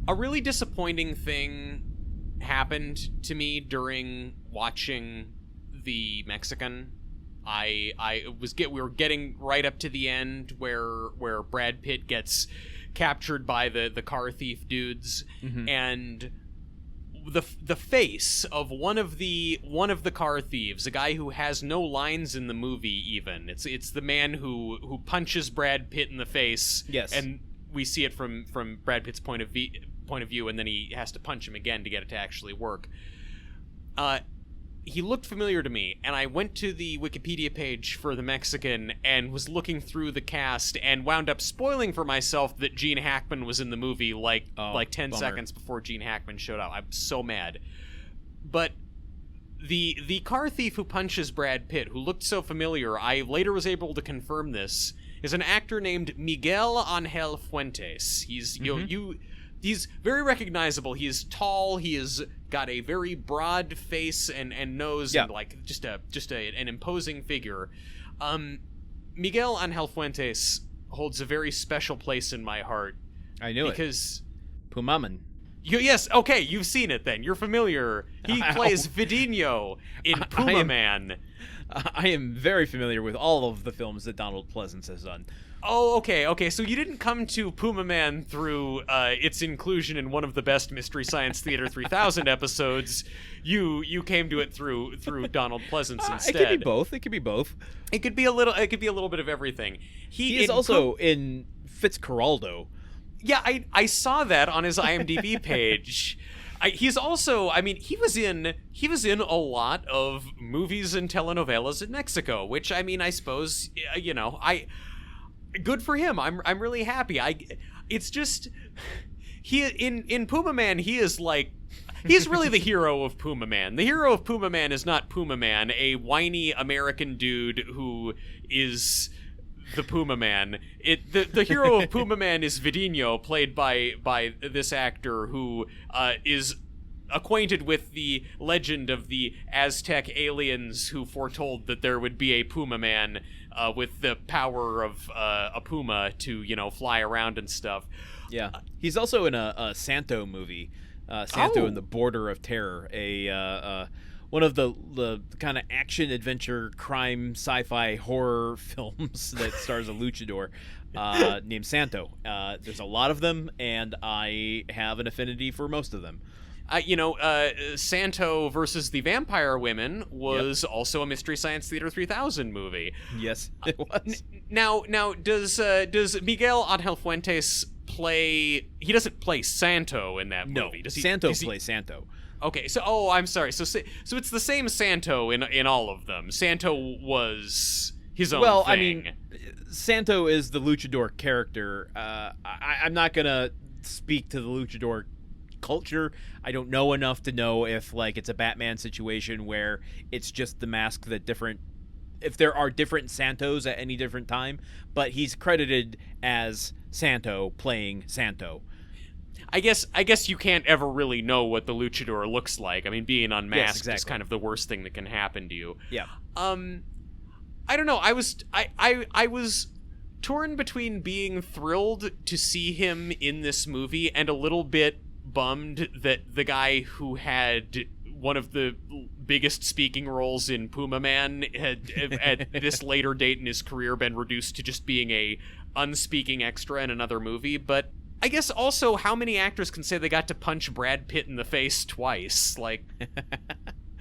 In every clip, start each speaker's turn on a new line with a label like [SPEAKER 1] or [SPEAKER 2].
[SPEAKER 1] A really disappointing thing happened to me during watching The Mexican. We were getting right up to the end where Brad Pitt gets captured by the car thief dudes, and the face of one of the car thieves, a guy who has no lines in the movie even. It's the man who punches Brad Pitt in the face.
[SPEAKER 2] Yes.
[SPEAKER 1] And we see it from Brad Pitt's point of view, and then he has to punch him again to get it to actually work. He looked familiar to me, and I went to the Wikipedia page for The Mexican and was looking through the cast and wound up spoiling for myself that Gene Hackman was in the movie like 10 seconds before Gene Hackman showed up. I'm so mad. But the car thief who punches Brad Pitt, who looked so familiar, I later was able to confirm this, is an actor named Miguel Angel Fuentes. He's he's very recognizable. He is tall. He has got a very broad face and nose, and like just an imposing figure. Miguel Angel Fuentes holds a very special place in my heart.
[SPEAKER 2] I knew
[SPEAKER 1] because
[SPEAKER 2] Pumaman.
[SPEAKER 1] Yes, okay, you've seen it then. You're familiar. He plays Vidinho in Puma Man.
[SPEAKER 2] I am very familiar with all of the films that Donald Pleasance has done.
[SPEAKER 1] Oh, okay. So you didn't come to Puma Man through its inclusion in one of the best Mystery Science Theater 3000 episodes. You came to it through Donald Pleasance instead.
[SPEAKER 2] It could be both.
[SPEAKER 1] It could be a little bit of everything.
[SPEAKER 2] He is also in Fitzcarraldo.
[SPEAKER 1] Yeah, I saw that on his IMDb page. He's also, I mean, he was in a lot of movies and telenovelas in Mexico, which, I mean, I suppose, good for him. I'm really happy. It's just he in Puma Man, he's really the hero of Puma Man. The hero of Puma Man is not Puma Man, a whiny American dude who is the Puma Man. The hero of Puma Man is Vidinho, played by this actor who is acquainted with the legend of the Aztec aliens who foretold that there would be a Puma Man with the power of a puma to, fly around and stuff.
[SPEAKER 2] Yeah. He's also in a Santo movie, Santo and the Border of Terror, one of the kind of action, adventure, crime, sci-fi, horror films that stars a luchador named Santo. There's a lot of them, and I have an affinity for most of them.
[SPEAKER 1] Santo versus the Vampire Women was also a Mystery Science Theater 3000 movie.
[SPEAKER 2] Yes, it was.
[SPEAKER 1] Now, does Miguel Angel Fuentes play? He doesn't play Santo in that movie.
[SPEAKER 2] No, Santo plays Santo.
[SPEAKER 1] Okay, so I'm sorry. So it's the same Santo in all of them. Santo was his own thing.
[SPEAKER 2] Well, I mean, Santo is the luchador character. I'm not gonna speak to the luchador culture. I don't know enough to know if it's a Batman situation where it's just the mask that if there are different Santos at any different time, but he's credited as Santo playing Santo.
[SPEAKER 1] I guess you can't ever really know what the luchador looks like. I mean, being unmasked is kind of the worst thing that can happen to you.
[SPEAKER 2] Yeah.
[SPEAKER 1] I don't know. I was torn between being thrilled to see him in this movie and a little bit bummed that the guy who had one of the biggest speaking roles in Puma Man had at this later date in his career been reduced to just being a unspeaking extra in another movie. But I guess also, how many actors can say they got to punch Brad Pitt in the face twice?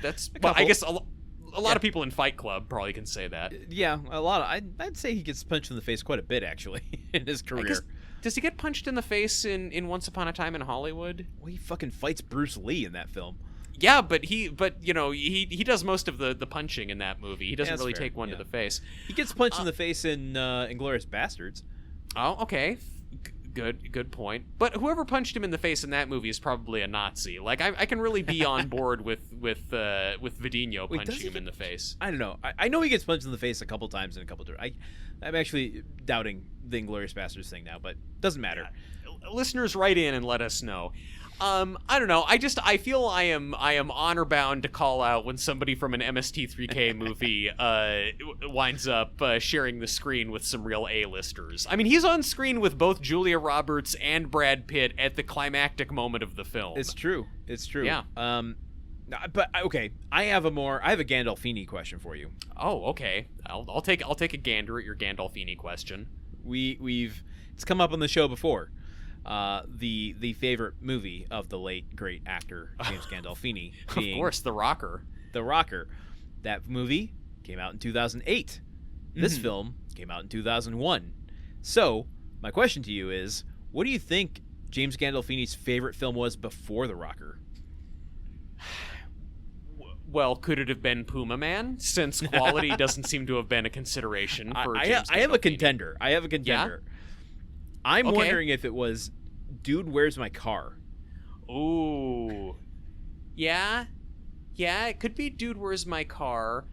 [SPEAKER 1] That's I guess a lot of people in Fight Club probably can say that.
[SPEAKER 2] Yeah, a lot. I'd say he gets punched in the face quite a bit, actually, in his career.
[SPEAKER 1] Does he get punched in the face in Once Upon a Time in Hollywood?
[SPEAKER 2] Well, he fucking fights Bruce Lee in that film.
[SPEAKER 1] Yeah, but he does most of the punching in that movie. He doesn't really take one to the face.
[SPEAKER 2] He gets punched in the face in Inglourious Bastards.
[SPEAKER 1] Oh, okay. Good point. But whoever punched him in the face in that movie is probably a Nazi. I can really be on board with Vidinho punching him in the face.
[SPEAKER 2] I don't know. I know he gets punched in the face a couple times in a couple of I'm actually doubting the Inglourious Bastards thing now, but doesn't matter.
[SPEAKER 1] Listeners, write in and let us know. I don't know. I feel I am honor bound to call out when somebody from an MST3K movie winds up sharing the screen with some real A-listers. I mean, he's on screen with both Julia Roberts and Brad Pitt at the climactic moment of the film.
[SPEAKER 2] It's true. Yeah. But okay, I have a Gandolfini question for you.
[SPEAKER 1] Oh, okay. I'll take a gander at your Gandolfini question.
[SPEAKER 2] It's come up on the show before. The favorite movie of the late great actor James Gandolfini being,
[SPEAKER 1] of course, The Rocker.
[SPEAKER 2] The Rocker. That movie came out in 2008. This film came out in 2001. So, my question to you is, what do you think James Gandolfini's favorite film was before The Rocker?
[SPEAKER 1] Well, could it have been Puma Man? Since quality doesn't seem to have been a consideration for James Gandolfini.
[SPEAKER 2] I have a contender.
[SPEAKER 1] Yeah?
[SPEAKER 2] I'm wondering if it was Dude, Where's My Car?
[SPEAKER 1] Ooh. Yeah, it could be Dude, Where's My Car?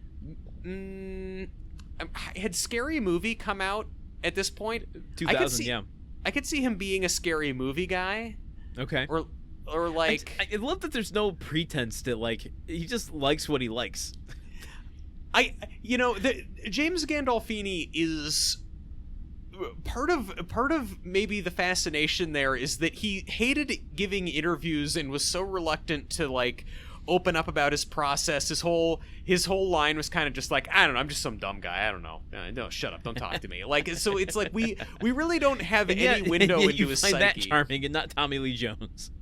[SPEAKER 1] Had Scary Movie come out at this point?
[SPEAKER 2] 2000, yeah.
[SPEAKER 1] I could see him being a Scary Movie guy.
[SPEAKER 2] Okay.
[SPEAKER 1] Or like...
[SPEAKER 2] I love that there's no pretense to, like, he just likes what he likes.
[SPEAKER 1] James Gandolfini is... Part of maybe the fascination there is that he hated giving interviews and was so reluctant to, like, open up about his process. His whole line was kind of just like, I don't know, I'm just some dumb guy. I don't know. No, shut up. Don't talk to me. Like, so it's like we really don't have any window into his psyche.
[SPEAKER 2] That charming and not Tommy Lee Jones.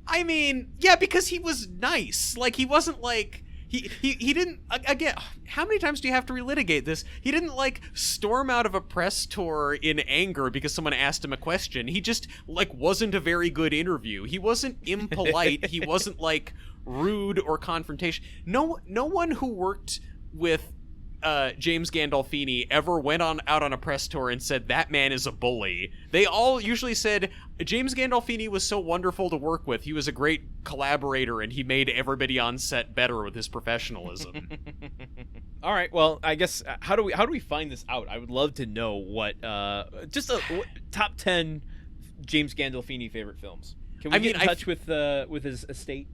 [SPEAKER 1] I mean, yeah, because he was nice. Like, he wasn't like... He didn't, again, how many times do you have to relitigate this? He didn't, like, storm out of a press tour in anger because someone asked him a question. He just, like, wasn't a very good interview. He wasn't impolite. He wasn't, like, rude or confrontational. No one who worked with James Gandolfini ever went out on a press tour and said, that man is a bully. They all usually said, James Gandolfini was so wonderful to work with. He was a great collaborator, and he made everybody on set better with his professionalism.
[SPEAKER 2] All right, well, I guess, how do we find this out? I would love to know what, just a top 10 James Gandolfini favorite films. Can we get in touch with his estate?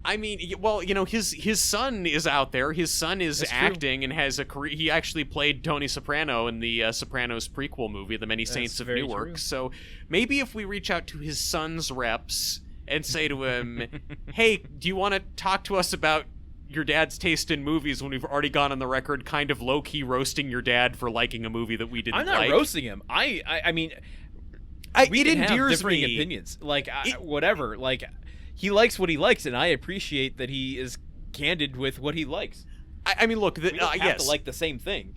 [SPEAKER 1] I mean, well, his son is out there. His son is acting and has a career. He actually played Tony Soprano in the Sopranos prequel movie, The Many Saints of Newark. True. So maybe if we reach out to his son's reps and say to him, hey, do you want to talk to us about your dad's taste in movies when we've already gone on the record kind of low-key roasting your dad for liking a movie that we didn't like?
[SPEAKER 2] I'm not roasting him. I mean, we can have differing opinions. Like, whatever. Like... He likes what he likes, and I appreciate that he is candid with what he likes.
[SPEAKER 1] I mean, look,
[SPEAKER 2] we don't have to like the same thing.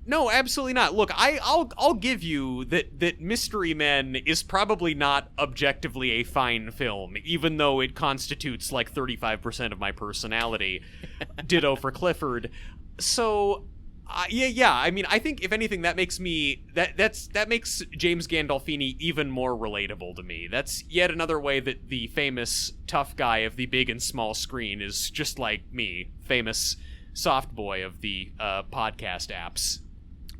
[SPEAKER 1] No, absolutely not. Look, I'll give you that Mystery Men is probably not objectively a fine film, even though it constitutes like 35% of my personality. Ditto for Clifford. So. Yeah. I mean, I think if anything, that makes that makes James Gandolfini even more relatable to me. That's yet another way that the famous tough guy of the big and small screen is just like me, famous soft boy of the podcast apps.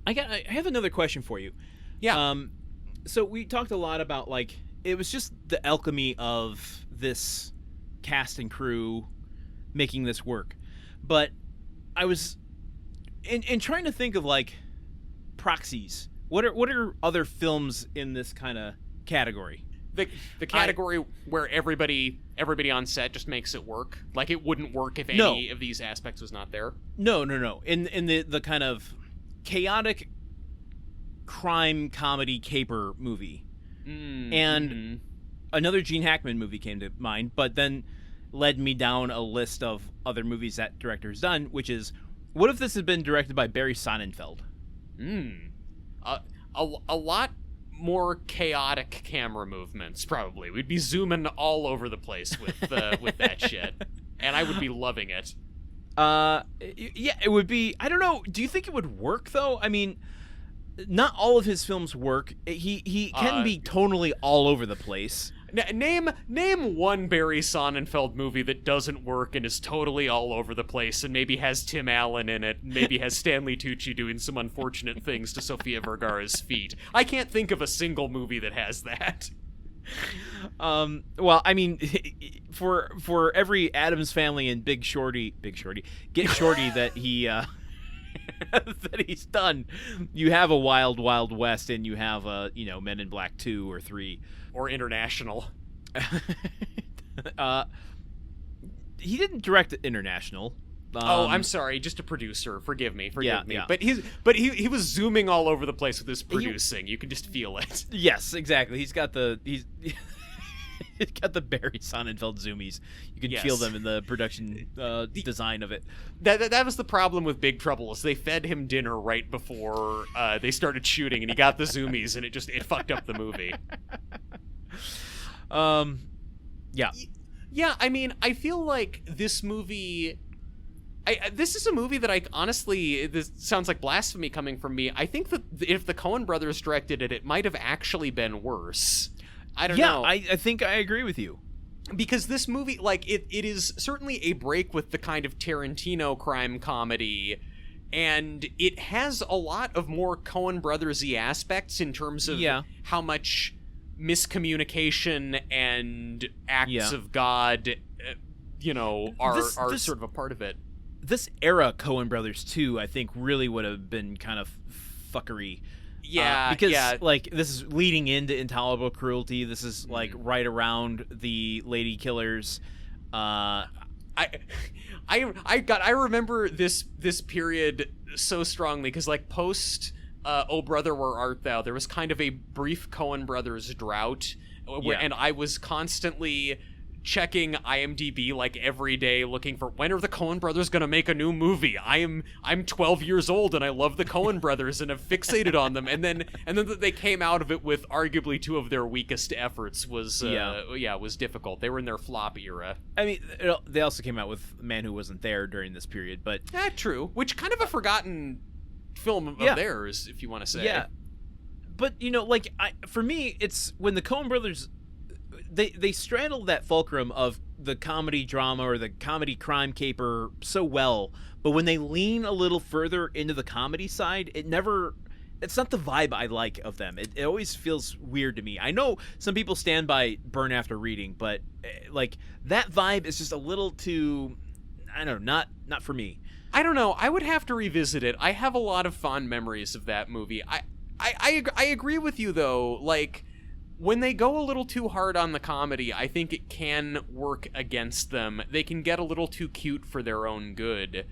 [SPEAKER 2] I have another question for you.
[SPEAKER 1] Yeah.
[SPEAKER 2] So we talked a lot about, like, it was just the alchemy of this cast and crew making this work, but I was. In trying to think of, like, proxies, what are other films in this kind of category?
[SPEAKER 1] The category where everybody on set just makes it work. Like, it wouldn't work if any of these aspects was not there.
[SPEAKER 2] No. In the kind of chaotic crime comedy caper movie, and another Gene Hackman movie came to mind, but then led me down a list of other movies that director's done, which is. What if this had been directed by Barry Sonnenfeld?
[SPEAKER 1] A lot more chaotic camera movements, probably. We'd be zooming all over the place with that shit, and I would be loving it.
[SPEAKER 2] Yeah, it would be. I don't know. Do you think it would work though? I mean, not all of his films work. He can be tonally all over the place.
[SPEAKER 1] Name one Barry Sonnenfeld movie that doesn't work and is totally all over the place and maybe has Tim Allen in it, maybe has Stanley Tucci doing some unfortunate things to Sofia Vergara's feet. I can't think of a single movie that has that.
[SPEAKER 2] Well, I mean, for every Addams Family and Get Shorty that he that he's done, you have a Wild Wild West, and you have a Men in Black 2 or 3
[SPEAKER 1] or International.
[SPEAKER 2] He didn't direct International.
[SPEAKER 1] I'm sorry, just a producer. Forgive me.
[SPEAKER 2] Yeah.
[SPEAKER 1] But he was zooming all over the place with his producing. You can just feel it.
[SPEAKER 2] Yes, exactly. He's got the Barry Sonnenfeld zoomies. You can feel them in the production design of it.
[SPEAKER 1] That was the problem with Big Trouble, is they fed him dinner right before they started shooting, and he got the zoomies, and it fucked up the movie.
[SPEAKER 2] Yeah.
[SPEAKER 1] Yeah, I mean, I feel like this movie... this is a movie that I honestly... This sounds like blasphemy coming from me. I think that if the Coen brothers directed it, it might have actually been worse. I don't know.
[SPEAKER 2] Yeah, I think I agree with you.
[SPEAKER 1] Because this movie, like, it is certainly a break with the kind of Tarantino crime comedy, and it has a lot of more Coen brothers-y aspects in terms of how much miscommunication and acts of God, are sort of a part of it.
[SPEAKER 2] This era Coen brothers too, I think, really would have been kind of fuckery.
[SPEAKER 1] Yeah,
[SPEAKER 2] because like this is leading into Intolerable Cruelty. This is like right around the Lady Killers. I
[SPEAKER 1] remember this period so strongly because like post Oh Brother Where Art Thou, there was kind of a brief Coen brothers drought, and I was constantly checking IMDb like every day looking for when are the Coen brothers going to make a new movie. I'm 12 years old and I love the Coen brothers and have fixated on them, and then they came out of it with arguably two of their weakest efforts was was difficult. They were in their flop era.
[SPEAKER 2] I mean, they also came out with Man Who Wasn't There during this period, but
[SPEAKER 1] true, which kind of a forgotten film of theirs, if you want to say.
[SPEAKER 2] Yeah, but for me, it's when the Coen brothers they straddle that fulcrum of the comedy drama or the comedy crime caper so well, but when they lean a little further into the comedy side, it's not the vibe I like of them. It always feels weird to me. I know some people stand by Burn After Reading, but like that vibe is just a little too, I don't know, not for me.
[SPEAKER 1] I don't know. I would have to revisit it. I have a lot of fond memories of that movie. I agree with you though. Like, when they go a little too hard on the comedy, I think it can work against them. They can get a little too cute for their own good.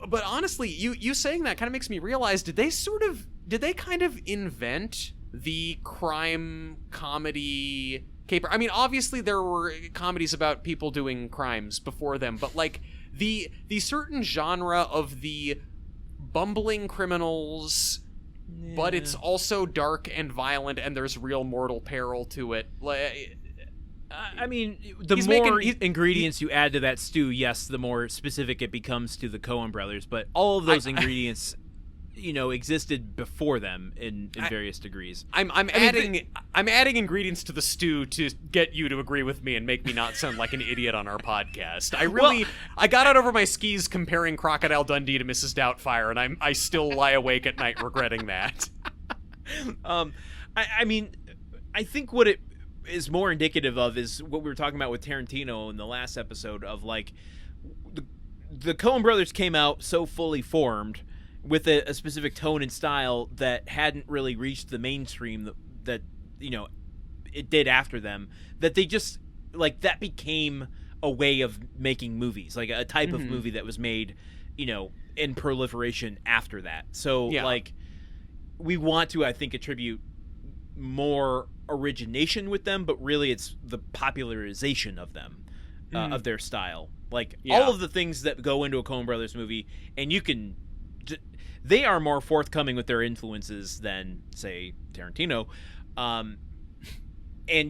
[SPEAKER 1] But honestly, you saying that kind of makes me realize, did they kind of invent the crime comedy caper? I mean, obviously there were comedies about people doing crimes before them, but like the certain genre of the bumbling criminals, but it's also dark and violent, and there's real mortal peril to it.
[SPEAKER 2] I mean, the more ingredients you add to that stew, yes, the more specific it becomes to the Coen brothers. But all of those ingredients, existed before them in various degrees.
[SPEAKER 1] I'm adding ingredients to the stew to get you to agree with me and make me not sound like an idiot on our podcast. I got out over my skis comparing Crocodile Dundee to Mrs. Doubtfire, and I still lie awake at night regretting that.
[SPEAKER 2] I mean, I think what it is more indicative of is what we were talking about with Tarantino in the last episode of like the Coen brothers came out so fully formed with a specific tone and style that hadn't really reached the mainstream that it did after them, that they just like that became a way of making movies, like a type of movie that was made in proliferation after that. So like we want to, I think, attribute more origination with them, but really it's the popularization of them, of their style, like all of the things that go into a Coen brothers movie, and they are more forthcoming with their influences than, say, Tarantino, and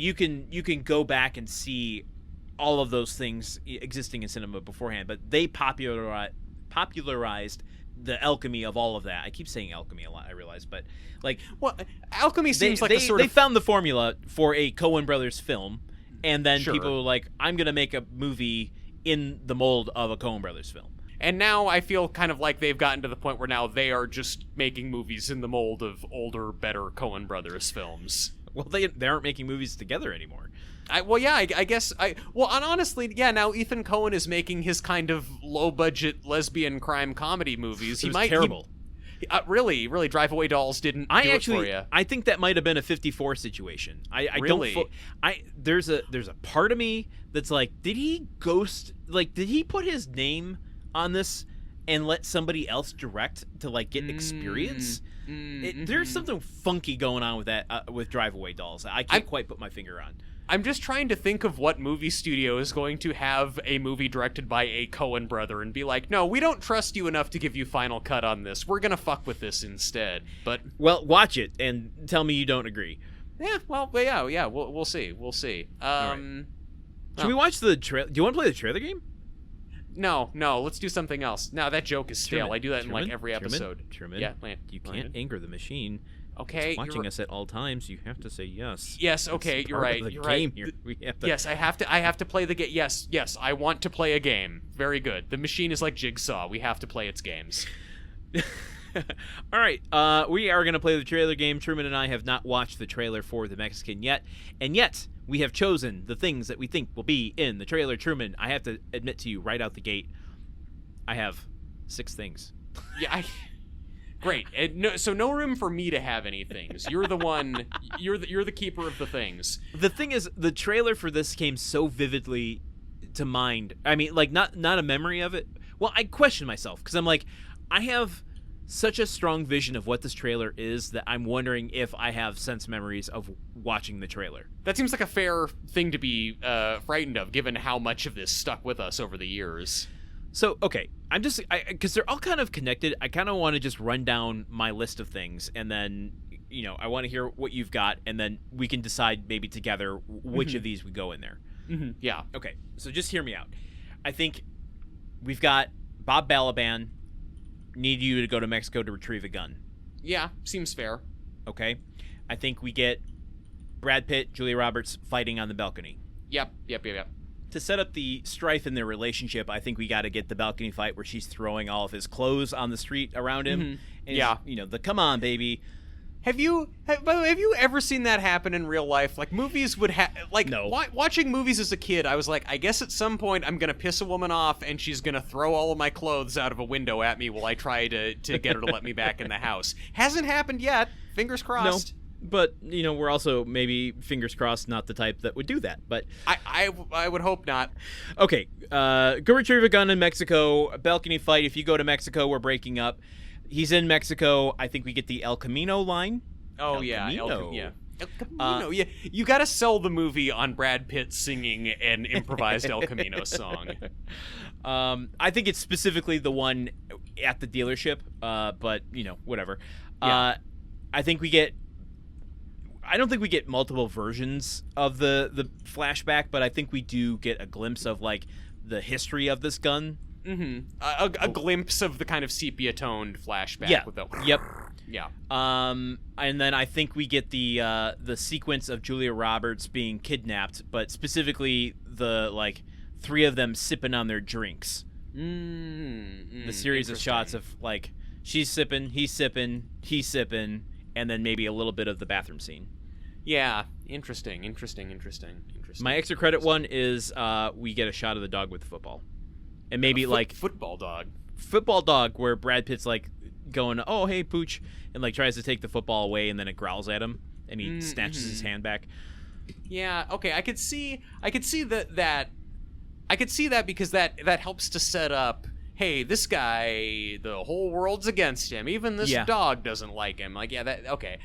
[SPEAKER 2] you can go back and see all of those things existing in cinema beforehand. But they popularized the alchemy of all of that. I keep saying alchemy a lot, I realize, but like,
[SPEAKER 1] well, alchemy seems
[SPEAKER 2] they found the formula for a Coen brothers film, and then people were like, I'm gonna make a movie in the mold of a Coen brothers film.
[SPEAKER 1] And now I feel kind of like they've gotten to the point where now they are just making movies in the mold of older, better Coen brothers films.
[SPEAKER 2] Well, they aren't making movies together anymore.
[SPEAKER 1] I guess and honestly, yeah. Now Ethan Coen is making his kind of low-budget lesbian crime comedy movies.
[SPEAKER 2] Terrible.
[SPEAKER 1] Really, Drive Away Dolls didn't do it for you.
[SPEAKER 2] I think that might have been a 54 situation.
[SPEAKER 1] Really?
[SPEAKER 2] There's a part of me that's like, did he put his name on this and let somebody else direct to like get experience? There's something funky going on with that with Drive Away Dolls. I can't quite put my finger on.
[SPEAKER 1] I'm just trying to think of what movie studio is going to have a movie directed by a Coen brother and be like, no, we don't trust you enough to give you final cut on this. We're going to fuck with this instead. But
[SPEAKER 2] watch it and tell me you don't agree.
[SPEAKER 1] Yeah, we'll see. We'll see.
[SPEAKER 2] Should we watch the trailer? Do you want to play the trailer game?
[SPEAKER 1] No, let's do something else. No, that joke is stale. I do that in like every episode.
[SPEAKER 2] Truman,
[SPEAKER 1] yeah,
[SPEAKER 2] you can't anger the machine.
[SPEAKER 1] Okay,
[SPEAKER 2] it's watching us at all times. You have to say yes.
[SPEAKER 1] Yes, okay, you're right. You're right. Yes, I have to play the game. Yes, I want to play a game. Very good. The machine is like Jigsaw. We have to play its games.
[SPEAKER 2] All right, we are going to play the trailer game. Truman and I have not watched the trailer for The Mexican yet, and yet we have chosen the things that we think will be in the trailer. Truman, I have to admit to you right out the gate, I have 6 things.
[SPEAKER 1] Yeah, Great. So no room for me to have any things. You're the one. You're the keeper of the things.
[SPEAKER 2] The thing is, the trailer for this came so vividly to mind. I mean, like not a memory of it. Well, I question myself because I'm like, I have such a strong vision of what this trailer is that I'm wondering if I have sense memories of watching the trailer.
[SPEAKER 1] That seems like a fair thing to be frightened of, given how much of this stuck with us over the years.
[SPEAKER 2] So, okay, because they're all kind of connected, I kind of want to just run down my list of things, and then, I want to hear what you've got, and then we can decide maybe together which of these we go in there.
[SPEAKER 1] Mm-hmm. Yeah.
[SPEAKER 2] Okay, so just hear me out. I think we've got Bob Balaban, need you to go to Mexico to retrieve a gun.
[SPEAKER 1] Yeah, seems fair.
[SPEAKER 2] Okay. I think we get Brad Pitt, Julia Roberts fighting on the balcony.
[SPEAKER 1] Yep.
[SPEAKER 2] To set up the strife in their relationship, I think we got to get the balcony fight where she's throwing all of his clothes on the street around him.
[SPEAKER 1] Mm-hmm.
[SPEAKER 2] And
[SPEAKER 1] yeah.
[SPEAKER 2] The come on, baby.
[SPEAKER 1] Have you ever seen that happen in real life? Like, movies would have... Like,
[SPEAKER 2] no.
[SPEAKER 1] Watching movies as a kid, I was like, I guess at some point I'm going to piss a woman off and she's going to throw all of my clothes out of a window at me while I try to get her to let me back in the house. Hasn't happened yet. Fingers crossed.
[SPEAKER 2] No. But, we're also maybe, fingers crossed, not the type that would do that. But
[SPEAKER 1] I would hope not.
[SPEAKER 2] Okay, go retrieve a gun in Mexico, a balcony fight. If you go to Mexico, we're breaking up. He's in Mexico. I think we get the El Camino line.
[SPEAKER 1] Oh,
[SPEAKER 2] El
[SPEAKER 1] yeah.
[SPEAKER 2] Camino.
[SPEAKER 1] El Camino, yeah. You got to sell the movie on Brad Pitt singing an improvised El Camino song.
[SPEAKER 2] I think it's specifically the one at the dealership, but, whatever.
[SPEAKER 1] Yeah.
[SPEAKER 2] I don't think we get multiple versions of the flashback, but I think we do get a glimpse of, like, the history of this gun.
[SPEAKER 1] Mm-hmm. A glimpse of the kind of sepia-toned flashback.
[SPEAKER 2] Yeah.
[SPEAKER 1] With the...
[SPEAKER 2] Yep.
[SPEAKER 1] Yeah.
[SPEAKER 2] And then I think we get the sequence of Julia Roberts being kidnapped, but specifically the, like, 3 of them sipping on their drinks. The series of shots of, like, she's sipping, he's sipping, and then maybe a little bit of the bathroom scene.
[SPEAKER 1] Yeah, interesting.
[SPEAKER 2] My extra credit one is we get a shot of the dog with the football, and maybe like
[SPEAKER 1] football
[SPEAKER 2] dog, where Brad Pitt's like going, "Oh, hey, pooch," and like tries to take the football away, and then it growls at him, and he snatches his hand back.
[SPEAKER 1] Yeah, okay, I could see that because that helps to set up. Hey, this guy, the whole world's against him. Even this dog doesn't like him. Like, yeah, that okay.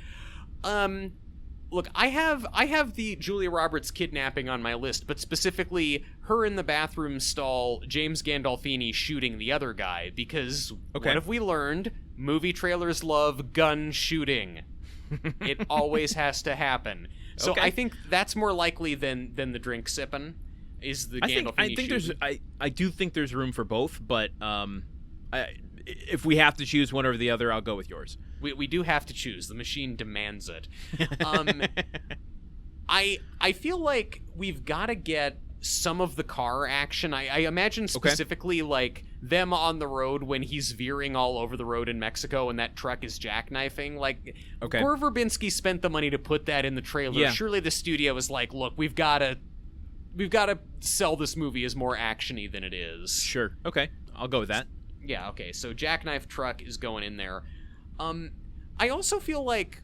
[SPEAKER 1] Look, I have the Julia Roberts kidnapping on my list, but specifically her in the bathroom stall, James Gandolfini shooting the other guy, because what have we learned? Movie trailers love gun shooting. It always has to happen. So I think that's more likely than the drink sipping. Is the Gandolfini
[SPEAKER 2] I do think there's room for both, but if we have to choose one over the other, I'll go with yours.
[SPEAKER 1] We do have to choose. The machine demands it. I feel like we've got to get some of the car action. I imagine specifically like them on the road when he's veering all over the road in Mexico and that truck is jackknifing. Like, Gore Verbinski spent the money to put that in the trailer.
[SPEAKER 2] Yeah.
[SPEAKER 1] Surely the studio was like, look, we've got to sell this movie as more actiony than it is.
[SPEAKER 2] Sure. Okay. I'll go with that.
[SPEAKER 1] Yeah, okay. So jackknife truck is going in there. I also feel like...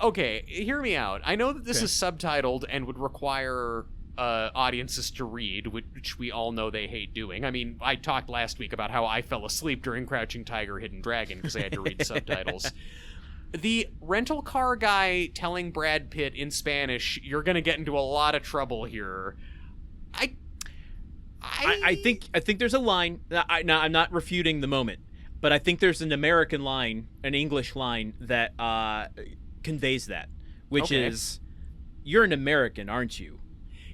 [SPEAKER 1] Okay, hear me out. I know that this is subtitled and would require audiences to read, which we all know they hate doing. I mean, I talked last week about how I fell asleep during Crouching Tiger, Hidden Dragon because I had to read subtitles. The rental car guy telling Brad Pitt in Spanish, "You're going to get into a lot of trouble here."
[SPEAKER 2] I think there's a line. Now, I'm not refuting the moment, but I think there's an American line, an English line that conveys that, which is, "You're an American, aren't you?"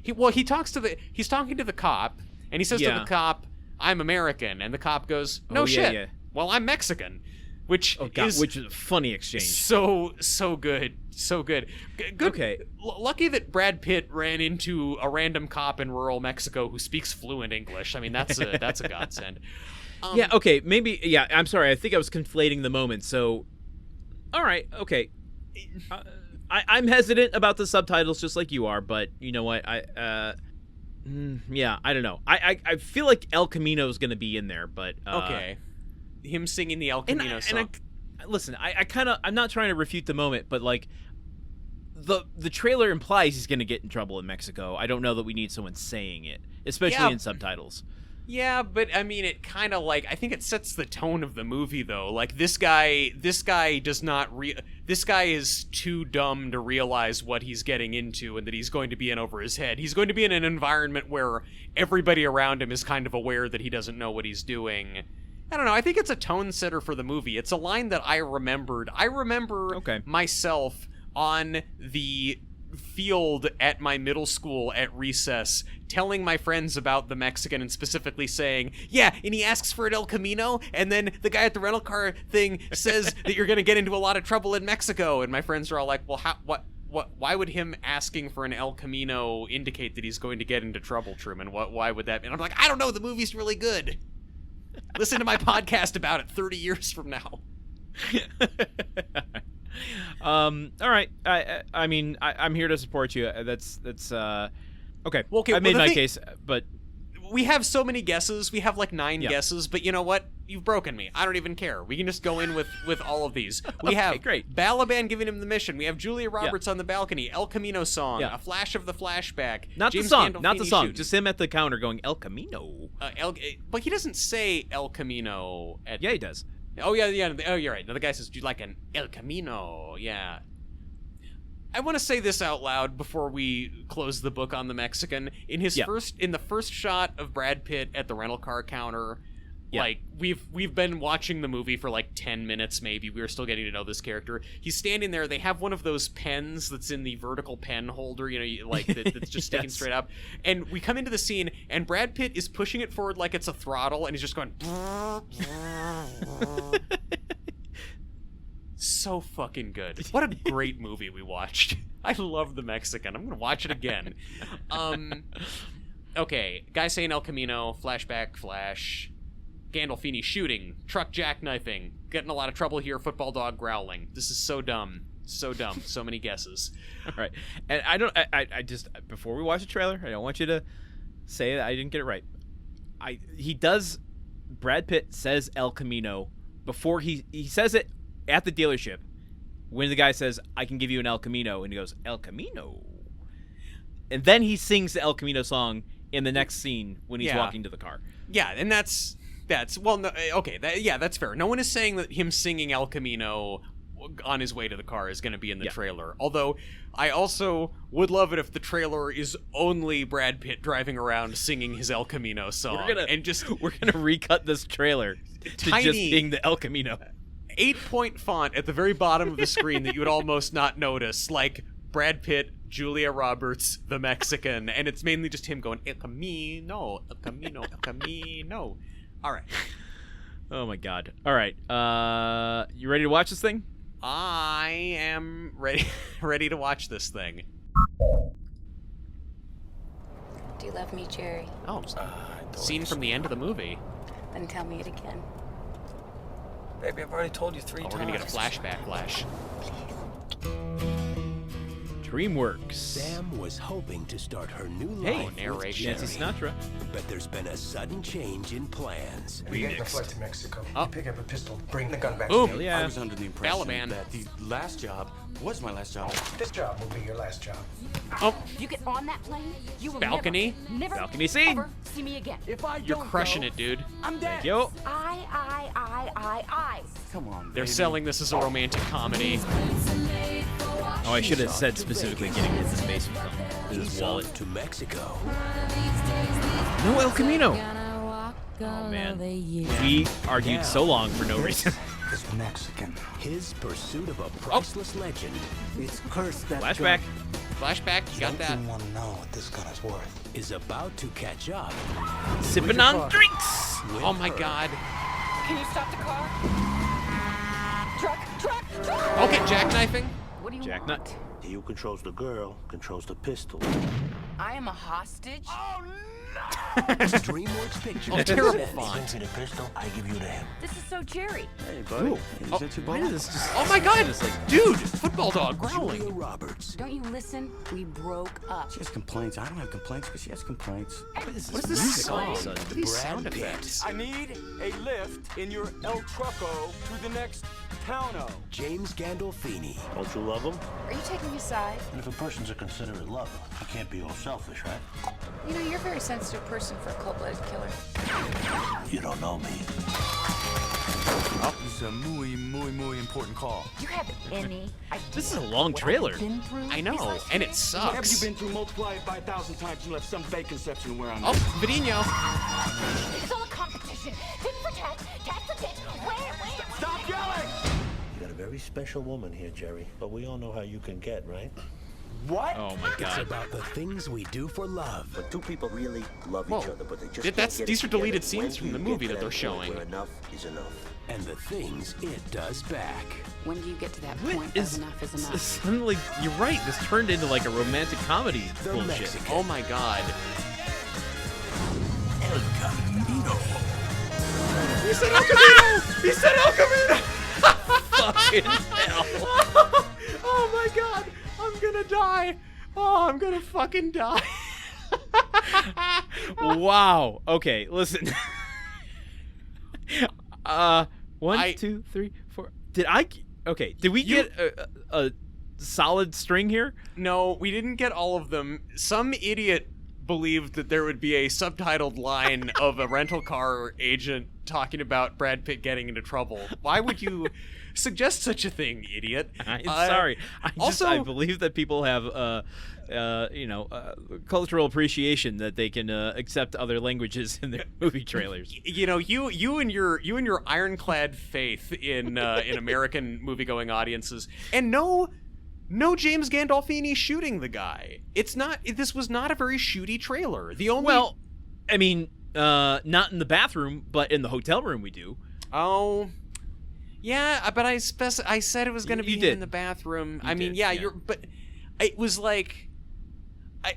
[SPEAKER 1] He's talking to the cop, and he says to the cop, "I'm American," and the cop goes, "No shit. Yeah. Well, I'm Mexican," which is
[SPEAKER 2] a funny exchange.
[SPEAKER 1] So good, so good. Good. Okay. Lucky that Brad Pitt ran into a random cop in rural Mexico who speaks fluent English. I mean, that's a godsend.
[SPEAKER 2] Yeah. Okay. Maybe. Yeah. I'm sorry. I think I was conflating the moment. So, all right. Okay. I'm hesitant about the subtitles, just like you are. But you know what? Yeah. I don't know. I feel like El Camino is going to be in there, but
[SPEAKER 1] okay. Him singing the El Camino song.
[SPEAKER 2] Listen, I'm not trying to refute the moment, but like the trailer implies he's going to get in trouble in Mexico. I don't know that we need someone saying it, especially in subtitles.
[SPEAKER 1] Yeah, but I mean, it kind of like, I think it sets the tone of the movie though. Like this guy is too dumb to realize what he's getting into and that he's going to be in over his head. He's going to be in an environment where everybody around him is kind of aware that he doesn't know what he's doing. I don't know. I think it's a tone setter for the movie. It's a line that I remembered. I remember myself on the field at my middle school at recess telling my friends about the Mexican and specifically saying, yeah, and he asks for an El Camino, and then the guy at the rental car thing says that you're going to get into a lot of trouble in Mexico. And my friends are all like, well, why would him asking for an El Camino indicate that he's going to get into trouble, Truman? Why would that be? And I'm like, I don't know. The movie's really good. Listen to my podcast about it 30 years from now.
[SPEAKER 2] All right. I mean, I'm here to support you. That's okay. Well, I made my case, but
[SPEAKER 1] we have so many guesses. We have like 9 guesses, but you know what? You've broken me. I don't even care. We can just go in with all of these. We have Balaban giving him the mission. We have Julia Roberts on the balcony. El Camino song. A flash of the flashback.
[SPEAKER 2] Not
[SPEAKER 1] James
[SPEAKER 2] the song.
[SPEAKER 1] Gandolfini
[SPEAKER 2] Not the song.
[SPEAKER 1] shooting.
[SPEAKER 2] Just him at the counter going El Camino.
[SPEAKER 1] But he doesn't say El Camino.
[SPEAKER 2] Yeah, he does.
[SPEAKER 1] Oh yeah. Oh, you're right. Now the guy says, "Do you like an El Camino?" Yeah. I want to say this out loud before we close the book on the Mexican. In the first shot of Brad Pitt at the rental car counter, like we've been watching the movie for like 10 minutes maybe. We were still getting to know this character. He's standing there. They have one of those pens that's in the vertical pen holder, that's just sticking straight up. And we come into the scene, and Brad Pitt is pushing it forward like it's a throttle, and he's just going. So fucking good. What a great movie we watched. I love the Mexican. I'm gonna watch it again. Okay, guy saying El Camino, flashback, flash. Gandolfini shooting, truck jackknifing, getting a lot of trouble here, football dog growling. This is so dumb. So dumb. So many guesses.
[SPEAKER 2] All right. And I just, before we watch the trailer, I don't want you to say that I didn't get it right. Brad Pitt says El Camino before he says it at the dealership when the guy says, I can give you an El Camino, and he goes, El Camino. And then he sings the El Camino song in the next scene when he's walking to the car.
[SPEAKER 1] Yeah, and that's well, no, okay, that's fair. No one is saying that him singing El Camino on his way to the car is going to be in the trailer. Although I also would love it if the trailer is only Brad Pitt driving around singing his El Camino song. We're gonna
[SPEAKER 2] recut this trailer to just being the El Camino.
[SPEAKER 1] 8-point font at the very bottom of the screen that you would almost not notice, like Brad Pitt, Julia Roberts, the Mexican, and it's mainly just him going El Camino, El Camino, El Camino. All right.
[SPEAKER 2] Oh my God. All right. You ready to watch this thing?
[SPEAKER 1] I am ready to watch this thing.
[SPEAKER 3] Do you love me, Jerry?
[SPEAKER 1] Oh, scene from the end of the movie.
[SPEAKER 3] Then tell me it again.
[SPEAKER 4] Baby, I've already told you 3 times.
[SPEAKER 1] We're gonna get a flashback flash.
[SPEAKER 2] DreamWorks.
[SPEAKER 5] Sam was hoping to start her new
[SPEAKER 2] Hey,
[SPEAKER 5] life
[SPEAKER 1] narration.
[SPEAKER 5] with
[SPEAKER 2] Nancy
[SPEAKER 5] Jerry,
[SPEAKER 2] Sinatra.
[SPEAKER 5] but there's been a sudden change in plans.
[SPEAKER 6] If you get in a flight to Mexico,
[SPEAKER 1] Oh.
[SPEAKER 6] you pick up a pistol, bring the gun back
[SPEAKER 1] Boom.
[SPEAKER 6] to me.
[SPEAKER 2] Yeah.
[SPEAKER 7] I was under the impression
[SPEAKER 1] Taliban.
[SPEAKER 7] that the last job was my last job.
[SPEAKER 6] This job will be your last job.
[SPEAKER 1] Oh,
[SPEAKER 3] You get on that plane, you will
[SPEAKER 1] Balcony?
[SPEAKER 3] never
[SPEAKER 2] Balcony scene.
[SPEAKER 3] ever see me again.
[SPEAKER 7] If I
[SPEAKER 1] you're crushing it, dude.
[SPEAKER 7] I'm dead.
[SPEAKER 2] Yo.
[SPEAKER 3] I.
[SPEAKER 7] Come on,
[SPEAKER 1] They're
[SPEAKER 7] baby.
[SPEAKER 1] selling this as a romantic comedy.
[SPEAKER 2] Oh, I should have said specifically getting into the space with his
[SPEAKER 5] He's
[SPEAKER 2] wallet.
[SPEAKER 5] off to Mexico.
[SPEAKER 2] No El Camino. Oh man, we argued so long for no reason.
[SPEAKER 6] It's Mexican.
[SPEAKER 5] His pursuit of a priceless legend
[SPEAKER 6] It's cursed that
[SPEAKER 2] Flashback.
[SPEAKER 1] Flashback, you got that.
[SPEAKER 6] want to know what this gun is worth.
[SPEAKER 5] is about to catch up.
[SPEAKER 2] Sipping on drinks.
[SPEAKER 5] with
[SPEAKER 1] Oh my
[SPEAKER 5] her.
[SPEAKER 1] god.
[SPEAKER 3] Can you stop the car? Truck.
[SPEAKER 1] Okay, jackknifing.
[SPEAKER 3] What do you
[SPEAKER 2] Jack
[SPEAKER 3] want?
[SPEAKER 2] Nut.
[SPEAKER 8] He who controls the girl controls the pistol.
[SPEAKER 3] I am a hostage?
[SPEAKER 5] DreamWorks Pictures.
[SPEAKER 1] Oh, terrible
[SPEAKER 5] presents
[SPEAKER 1] font.
[SPEAKER 8] Give me the pistol, I give you to him.
[SPEAKER 3] This is so Jerry.
[SPEAKER 7] Hey, buddy.
[SPEAKER 2] Ooh.
[SPEAKER 7] Is
[SPEAKER 2] Oh,
[SPEAKER 7] that your
[SPEAKER 2] why
[SPEAKER 7] ball?
[SPEAKER 2] does this just?
[SPEAKER 1] Oh my god,
[SPEAKER 2] Just like-
[SPEAKER 1] dude, football dog
[SPEAKER 5] Julia
[SPEAKER 1] growling.
[SPEAKER 5] Roberts.
[SPEAKER 3] Don't you listen? We broke up.
[SPEAKER 7] She has complaints. I don't have complaints, but she has complaints.
[SPEAKER 2] What is
[SPEAKER 1] What is this
[SPEAKER 2] music all of a
[SPEAKER 1] song?
[SPEAKER 2] sudden?
[SPEAKER 1] What are these
[SPEAKER 5] Brad
[SPEAKER 1] sound
[SPEAKER 5] Pitt.
[SPEAKER 1] effects?
[SPEAKER 7] I need a lift in your El Trucko to the next towno.
[SPEAKER 5] James Gandolfini.
[SPEAKER 8] Don't you love him?
[SPEAKER 3] Are you taking a side?
[SPEAKER 8] And if a person's a considerate lover, he can't be all selfish, right?
[SPEAKER 3] You know, you're a very sensitive person for a cold-blooded killer.
[SPEAKER 8] You don't know me.
[SPEAKER 7] This is a muy important call.
[SPEAKER 3] Do you have any idea?
[SPEAKER 2] This is a long
[SPEAKER 3] what
[SPEAKER 2] trailer.
[SPEAKER 3] I've been through
[SPEAKER 1] I
[SPEAKER 3] these
[SPEAKER 1] know,
[SPEAKER 3] last
[SPEAKER 1] and it
[SPEAKER 3] years?
[SPEAKER 7] Whatever
[SPEAKER 1] sucks.
[SPEAKER 7] you've been through, multiply it by 1,000 times and left some vague conception where I'm
[SPEAKER 1] Oh,
[SPEAKER 7] at.
[SPEAKER 1] Vidinho.
[SPEAKER 3] It's all a competition. Tit for tat, tat for tit. Where?
[SPEAKER 7] Stop yelling!
[SPEAKER 8] You got a very special woman here, Jerry. But we all know how you can get, right?
[SPEAKER 7] What?
[SPEAKER 2] Oh my
[SPEAKER 5] It's
[SPEAKER 2] god.
[SPEAKER 5] about the things we do for love.
[SPEAKER 8] When two people really love
[SPEAKER 1] Whoa.
[SPEAKER 8] each other, but they just
[SPEAKER 1] That's-
[SPEAKER 8] can't get
[SPEAKER 1] these
[SPEAKER 8] it
[SPEAKER 1] are deleted
[SPEAKER 8] together,
[SPEAKER 1] scenes
[SPEAKER 8] when
[SPEAKER 1] from the
[SPEAKER 8] do you
[SPEAKER 1] movie
[SPEAKER 8] get
[SPEAKER 1] that
[SPEAKER 8] to
[SPEAKER 1] they're
[SPEAKER 8] point
[SPEAKER 1] showing.
[SPEAKER 8] Where enough is enough.
[SPEAKER 5] And the things it does back.
[SPEAKER 3] When do you get to that
[SPEAKER 2] What
[SPEAKER 3] point
[SPEAKER 2] is
[SPEAKER 3] of enough is enough?
[SPEAKER 2] suddenly? You're right. This turned into like a romantic comedy
[SPEAKER 5] The
[SPEAKER 2] bullshit.
[SPEAKER 5] Mexican.
[SPEAKER 1] Oh my god.
[SPEAKER 5] El Camino.
[SPEAKER 1] He said El Camino! He said El Camino!
[SPEAKER 2] Fucking hell.
[SPEAKER 1] Oh my god, I'm gonna die. Oh, I'm gonna fucking die.
[SPEAKER 2] Wow. Okay, listen. One,
[SPEAKER 1] I-
[SPEAKER 2] 2, 3, 4. Okay, did we get a solid string here?
[SPEAKER 1] No, we didn't get all of them. Some idiot believed that there would be a subtitled line of a rental car agent talking about Brad Pitt getting into trouble. Why would you suggest such a thing, idiot?
[SPEAKER 2] I'm sorry. I believe that people have cultural appreciation that they can accept other languages in their movie trailers.
[SPEAKER 1] You know, you and your ironclad faith in American movie-going audiences, and no James Gandolfini shooting the guy. This was not a very shooty trailer. The only
[SPEAKER 2] Well, I mean, not in the bathroom, but in the hotel room we do.
[SPEAKER 1] Oh, yeah, but I said it was going to be
[SPEAKER 2] You
[SPEAKER 1] him
[SPEAKER 2] did.
[SPEAKER 1] in the bathroom.
[SPEAKER 2] You
[SPEAKER 1] I mean,
[SPEAKER 2] did,
[SPEAKER 1] yeah,
[SPEAKER 2] yeah.
[SPEAKER 1] but it was like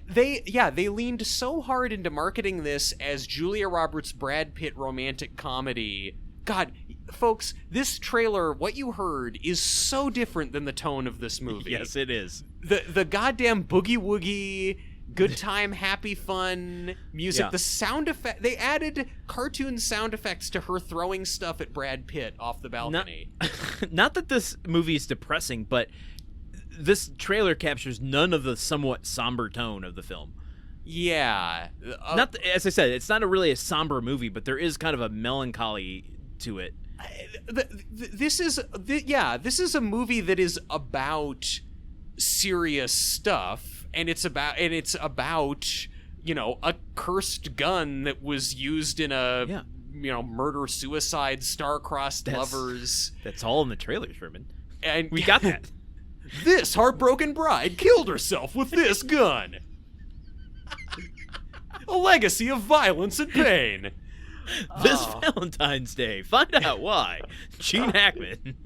[SPEAKER 1] they leaned so hard into marketing this as Julia Roberts Brad Pitt romantic comedy. God, folks, this trailer, what you heard, is so different than the tone of this movie.
[SPEAKER 2] Yes, it is.
[SPEAKER 1] The goddamn boogie woogie, good time, happy fun music,
[SPEAKER 2] Yeah.
[SPEAKER 1] the sound effect. They added cartoon sound effects to her throwing stuff at Brad Pitt off the balcony.
[SPEAKER 2] Not that this movie is depressing, but this trailer captures none of the somewhat somber tone of the film.
[SPEAKER 1] Yeah.
[SPEAKER 2] As I said, it's not really a somber movie, but there is kind of a melancholy to it.
[SPEAKER 1] This is a movie that is about serious stuff, and it's about a cursed gun that was used in a murder suicide star-crossed lovers.
[SPEAKER 2] That's all in the trailers, Sherman.
[SPEAKER 1] And
[SPEAKER 2] We got that.
[SPEAKER 1] This heartbroken bride killed herself with this gun. A legacy of violence and pain.
[SPEAKER 2] This Valentine's Day, find out why Gene Hackman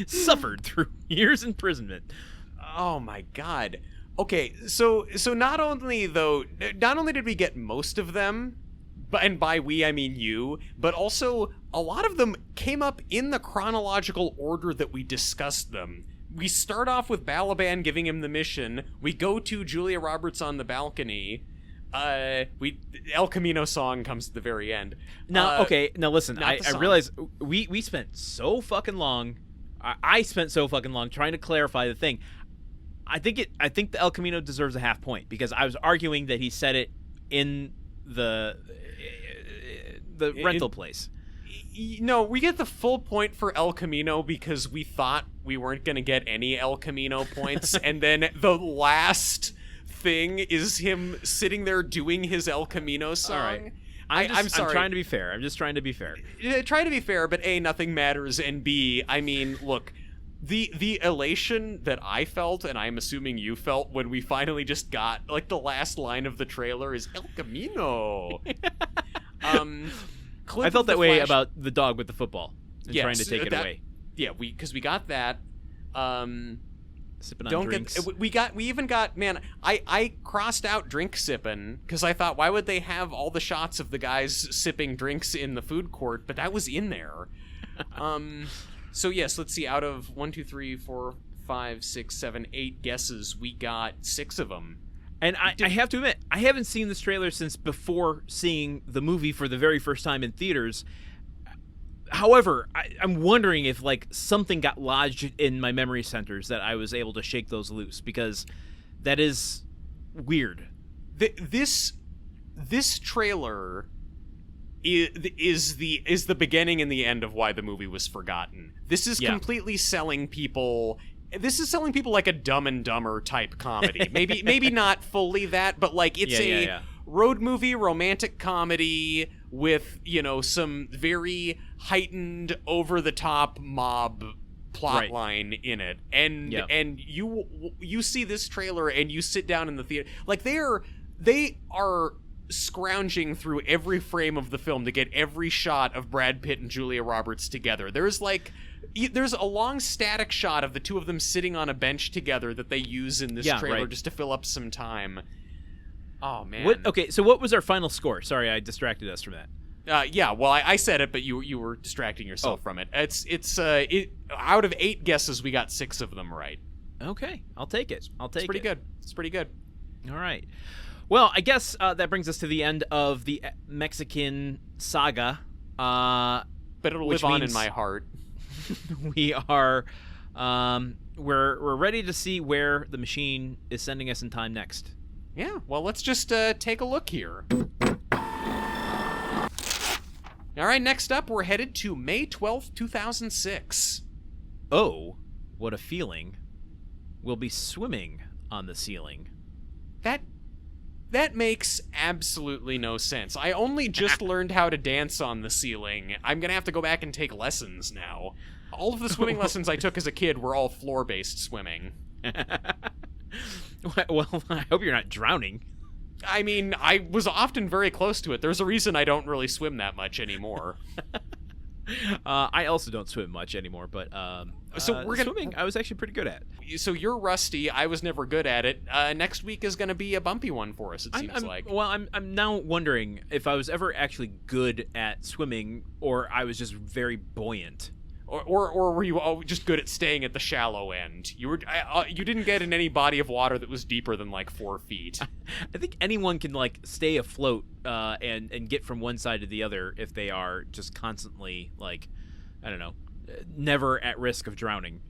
[SPEAKER 2] suffered through years imprisonment.
[SPEAKER 1] Oh my god. Okay, so not only did we get most of them, and by we I mean you, but also a lot of them came up in the chronological order that we discussed them. We start off with Balaban giving him the mission. We go to Julia Roberts on the balcony. El Camino song comes at the very end.
[SPEAKER 2] Now, listen. I realize we spent so fucking long. I spent so fucking long trying to clarify the thing. I think the El Camino deserves a half point because I was arguing that he said it in the rental place.
[SPEAKER 1] No, we get the full point for El Camino because we thought we weren't going to get any El Camino points, and then the last thing is him sitting there doing his El Camino song. All right. I'm sorry.
[SPEAKER 2] I'm trying to be fair. I'm just trying to be fair.
[SPEAKER 1] Try to be fair, but A, nothing matters, and B, I mean, look, the elation that I felt, and I'm assuming you felt, when we finally just got, like, the last line of the trailer is El Camino.
[SPEAKER 2] I felt that way about the dog with the football and trying to take it away.
[SPEAKER 1] Yeah, because we got that.
[SPEAKER 2] Sipping on drinks.
[SPEAKER 1] We even got, man, I crossed out drink sipping because I thought, why would they have all the shots of the guys sipping drinks in the food court? But that was in there. So yes, let's see. Out of 1, 2, 3, 4, 5, 6, 7, 8 guesses, we got 6 of them.
[SPEAKER 2] And I have to admit, I haven't seen this trailer since before seeing the movie for the very first time in theaters. However, I'm wondering if like something got lodged in my memory centers that I was able to shake those loose, because that is weird.
[SPEAKER 1] This trailer is the beginning and the end of why the movie was forgotten. This is completely selling people. This is selling people like a Dumb and Dumber type comedy. Maybe not fully that, but like it's a road movie, romantic comedy with, you know, some very heightened, over the top mob plot line in it. And you see this trailer and you sit down in the theater, like they are scrounging through every frame of the film to get every shot of Brad Pitt and Julia Roberts together. There's a long static shot of the two of them sitting on a bench together that they use in this trailer just to fill up some time. Oh, man.
[SPEAKER 2] So what was our final score? Sorry, I distracted us from that.
[SPEAKER 1] Well, I said it, but you were distracting yourself from it. It's out of 8 guesses, we got 6 of them right.
[SPEAKER 2] Okay, I'll take it.
[SPEAKER 1] It's pretty good. It's pretty good.
[SPEAKER 2] All right. Well, I guess that brings us to the end of the Mexican saga.
[SPEAKER 1] But it'll live on in my heart.
[SPEAKER 2] We are, we're ready to see where the machine is sending us in time next.
[SPEAKER 1] Yeah, well, let's just take a look here. All right, next up, we're headed to May 12th, 2006.
[SPEAKER 2] Oh, what a feeling. We'll be swimming on the ceiling.
[SPEAKER 1] That makes absolutely no sense. I only just learned how to dance on the ceiling. I'm going to have to go back and take lessons now. All of the swimming lessons I took as a kid were all floor-based swimming.
[SPEAKER 2] Well, I hope you're not drowning.
[SPEAKER 1] I mean, I was often very close to it. There's a reason I don't really swim that much anymore.
[SPEAKER 2] I also don't swim much anymore, but
[SPEAKER 1] so we're gonna
[SPEAKER 2] swimming I was actually pretty good at.
[SPEAKER 1] So you're rusty. I was never good at it. Next week is going to be a bumpy one for us, it seems like.
[SPEAKER 2] Well, I'm now wondering if I was ever actually good at swimming, or I was just very buoyant.
[SPEAKER 1] Or were you just good at staying at the shallow end? You didn't get in any body of water that was deeper than like 4 feet.
[SPEAKER 2] I think anyone can like stay afloat and get from one side to the other if they are just constantly like, I don't know, never at risk of drowning.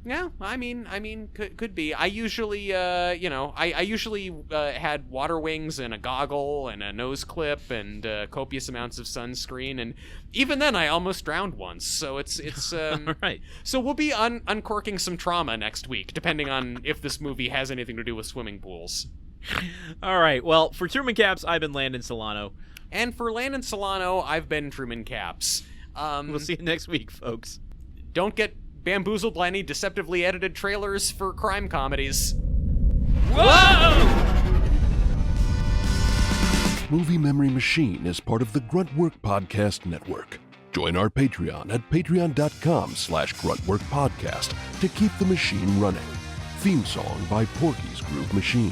[SPEAKER 1] Yeah, I mean, could be. I usually, I usually had water wings and a goggle and a nose clip and copious amounts of sunscreen, and even then, I almost drowned once. So it's
[SPEAKER 2] right.
[SPEAKER 1] So we'll be uncorking some trauma next week, depending on if this movie has anything to do with swimming pools.
[SPEAKER 2] All right. Well, for Truman Caps, I've been Landen Solano,
[SPEAKER 1] and for Landen Solano, I've been Truman Caps.
[SPEAKER 2] We'll see you next week, folks.
[SPEAKER 1] Don't get bamboozled by any deceptively edited trailers for crime comedies.
[SPEAKER 2] Whoa!
[SPEAKER 9] Movie Memory Machine is part of the Gruntwork Podcast Network. Join our Patreon at patreon.com/gruntworkpodcast to keep the machine running. Theme song by Porky's Groove Machine.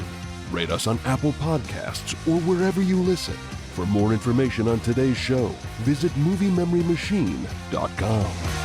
[SPEAKER 9] Rate us on Apple Podcasts or wherever you listen. For more information on today's show, visit MovieMemoryMachine.com.